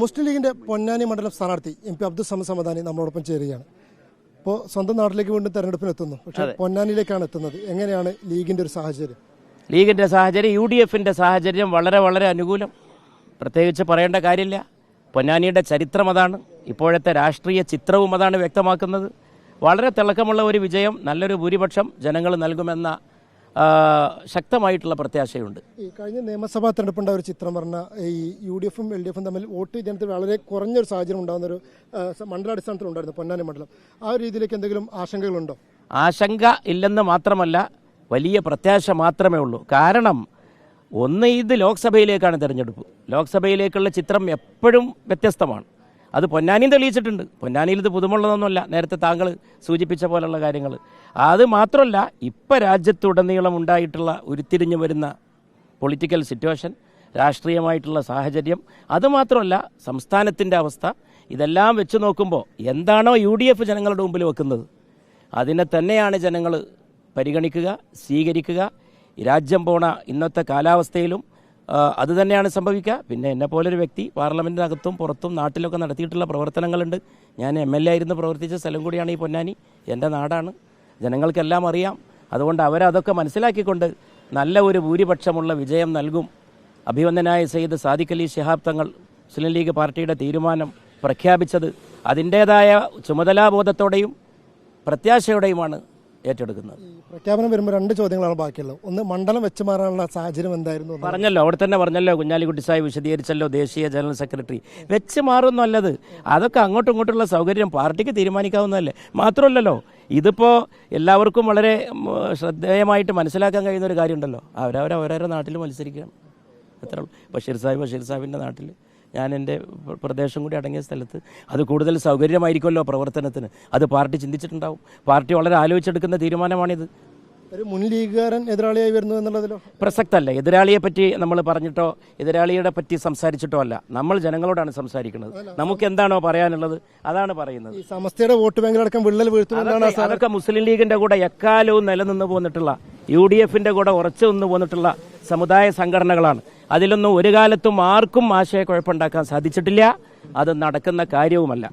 മുസ്ലിം ലീഗിന്റെ പൊന്നാനി മണ്ഡലം സ്ഥാനാർത്ഥി MP അബ്ദുൾ സമദ് സമദാനി നമ്മളോടൊപ്പം ചേരുകയാണ്. ഇപ്പോൾ സ്വന്തം നാട്ടിലേക്ക് വീണ്ടും തെരഞ്ഞെടുപ്പിന് എത്തുന്നു, പക്ഷേ പൊന്നാനിയിലേക്കാണ് എത്തുന്നത്. എങ്ങനെയാണ് ലീഗിന്റെ ഒരു സാഹചര്യം? ലീഗിന്റെ സാഹചര്യം UDFന്റെ സാഹചര്യം വളരെ വളരെ അനുകൂലം, പ്രത്യേകിച്ച് പറയേണ്ട കാര്യമില്ല. പൊന്നാനിയുടെ ചരിത്രം അതാണ്, ഇപ്പോഴത്തെ രാഷ്ട്രീയ ചിത്രവും അതാണ് വ്യക്തമാക്കുന്നത്. വളരെ തിളക്കമുള്ള ഒരു വിജയം, നല്ലൊരു ഭൂരിപക്ഷം ജനങ്ങൾ നൽകുമെന്ന ശക്തമായിട്ടുള്ള പ്രത്യാശയുണ്ട്. ഈ കഴിഞ്ഞ നിയമസഭാ തെരഞ്ഞെടുപ്പുണ്ടായ ഒരു ചിത്രം പറഞ്ഞാൽ ഈ UDFും LDFും തമ്മിൽ വോട്ട് ജനത്തിൽ വളരെ കുറഞ്ഞൊരു സാഹചര്യം ഉണ്ടാകുന്നൊരു മണ്ഡലാടിസ്ഥാനത്തിലുണ്ടായിരുന്നു പൊന്നാനി മണ്ഡലം. ആ ഒരു രീതിയിലേക്ക് എന്തെങ്കിലും ആശങ്കകളുണ്ടോ? ആശങ്ക ഇല്ലെന്ന് മാത്രമല്ല, വലിയ പ്രത്യാശ മാത്രമേ ഉള്ളൂ. കാരണം ഒന്ന്, ഇത് ലോക്സഭയിലേക്കാണ് തിരഞ്ഞെടുപ്പ്. ലോക്സഭയിലേക്കുള്ള ചിത്രം എപ്പോഴും വ്യത്യസ്തമാണ്. അത് പൊന്നാനിയും തെളിയിച്ചിട്ടുണ്ട്. പൊന്നാനിയിൽ ഇത് പുതുമുള്ളതൊന്നുമല്ല, നേരത്തെ താങ്കൾ സൂചിപ്പിച്ച പോലുള്ള കാര്യങ്ങൾ. അത് മാത്രമല്ല, ഇപ്പം രാജ്യത്തുടനീളം ഉണ്ടായിട്ടുള്ള ഉരുത്തിരിഞ്ഞു വരുന്ന പൊളിറ്റിക്കൽ സിറ്റുവേഷൻ, രാഷ്ട്രീയമായിട്ടുള്ള സാഹചര്യം, അതുമാത്രമല്ല സംസ്ഥാനത്തിൻ്റെ അവസ്ഥ, ഇതെല്ലാം വെച്ച് നോക്കുമ്പോൾ എന്താണോ UDF ജനങ്ങളുടെ മുമ്പിൽ വെക്കുന്നത് അതിനെ തന്നെയാണ് ജനങ്ങൾ പരിഗണിക്കുക, സ്വീകരിക്കുക. രാജ്യം പോണ ഇന്നത്തെ കാലാവസ്ഥയിലും അതുതന്നെയാണ് സംഭവിക്കുക. പിന്നെ എന്നെപ്പോലൊരു വ്യക്തി പാർലമെൻറ്റിനകത്തും പുറത്തും നാട്ടിലൊക്കെ നടത്തിയിട്ടുള്ള പ്രവർത്തനങ്ങളുണ്ട്. ഞാൻ MLA ആയിരുന്നു പ്രവർത്തിച്ച സ്ഥലം കൂടിയാണ് ഈ പൊന്നാനി, എൻ്റെ നാടാണ്, ജനങ്ങൾക്കെല്ലാം അറിയാം. അതുകൊണ്ട് അവരതൊക്കെ മനസ്സിലാക്കിക്കൊണ്ട് നല്ല ഒരു ഭൂരിപക്ഷമുള്ള വിജയം നൽകും. അഭിവന്ദനായ സയ്യിദ് സാദിഖ് അലി ശിഹാബ് തങ്ങൾ മുസ്ലിം ലീഗ് പാർട്ടിയുടെ തീരുമാനം പ്രഖ്യാപിച്ചത് അതിൻ്റേതായ ചുമതലാബോധത്തോടെയും പ്രത്യാശയോടെയുമാണ് ഏറ്റെടുക്കുന്നത്. പ്രഖ്യാപനം വരുമ്പോൾ രണ്ട് ചോദ്യങ്ങളാണ് ബാക്കിയുള്ളത്. ഒന്ന്, മണ്ഡലം വെച്ച് മാറാനുള്ള സാഹചര്യം എന്തായിരുന്നു? പറഞ്ഞല്ലോ, അവിടെ തന്നെ പറഞ്ഞല്ലോ, കുഞ്ഞാലിക്കുട്ടി സാഹിബ് വിശദീകരിച്ചല്ലോ, ദേശീയ ജനറൽ സെക്രട്ടറി. വെച്ച് മാറുന്നല്ലത്, അതൊക്കെ അങ്ങോട്ടും ഇങ്ങോട്ടുള്ള സൗകര്യം പാർട്ടിക്ക് തീരുമാനിക്കാവുന്നതല്ലേ. മാത്രമല്ലല്ലോ, ഇതിപ്പോൾ എല്ലാവർക്കും വളരെ ശ്രദ്ധേയമായിട്ട് മനസ്സിലാക്കാൻ കഴിയുന്ന ഒരു കാര്യമുണ്ടല്ലോ, അവരവരവരുടെ നാട്ടിൽ മത്സരിക്കുകയാണ്, എത്ര ഉള്ളൂ. ബഷീർ സാഹിബിൻ്റെ നാട്ടിൽ, ഞാൻ എൻ്റെ പ്രദേശം കൂടി അടങ്ങിയ സ്ഥലത്ത് അത് കൂടുതൽ സൗകര്യമായിരിക്കുമല്ലോ പ്രവർത്തനത്തിന്. അത് പാർട്ടി ചിന്തിച്ചിട്ടുണ്ടാവും. പാർട്ടി വളരെ ആലോചിച്ചെടുക്കുന്ന തീരുമാനമാണിത്. ഒരു മുൻ ലീഗുകാരൻ എതിരാളിയായി വരുന്നു എന്നുള്ളതിലോ പ്രസക്തമല്ല. എതിരാളിയെ പറ്റി നമ്മൾ പറഞ്ഞിട്ടോ എതിരാളിയുടെ പറ്റി സംസാരിച്ചിട്ടോ അല്ല, നമ്മൾ ജനങ്ങളോടാണ് സംസാരിക്കുന്നത്. നമുക്ക് എന്താണോ പറയാനുള്ളത് അതാണ് പറയുന്നത്. സമസ്തയുടെ വോട്ട് ബാങ്കിലടക്കം വിള്ളൽ വീഴ്ത്തുന്നതാണ്. അതൊക്കെ മുസ്ലിം ലീഗിന്റെ കൂടെ എക്കാലവും നിലനിന്ന് പോന്നിട്ടുള്ള, UDFന്റെ കൂടെ ഉറച്ചു നിന്ന് പോന്നിട്ടുള്ള സമുദായ സംഘടനകളാണ്. അതിലൊന്നും ഒരു കാലത്തും ആർക്കും ആശയക്കുഴപ്പമുണ്ടാക്കാൻ സാധിച്ചിട്ടില്ല. അത് നടക്കുന്ന കാര്യവുമല്ല.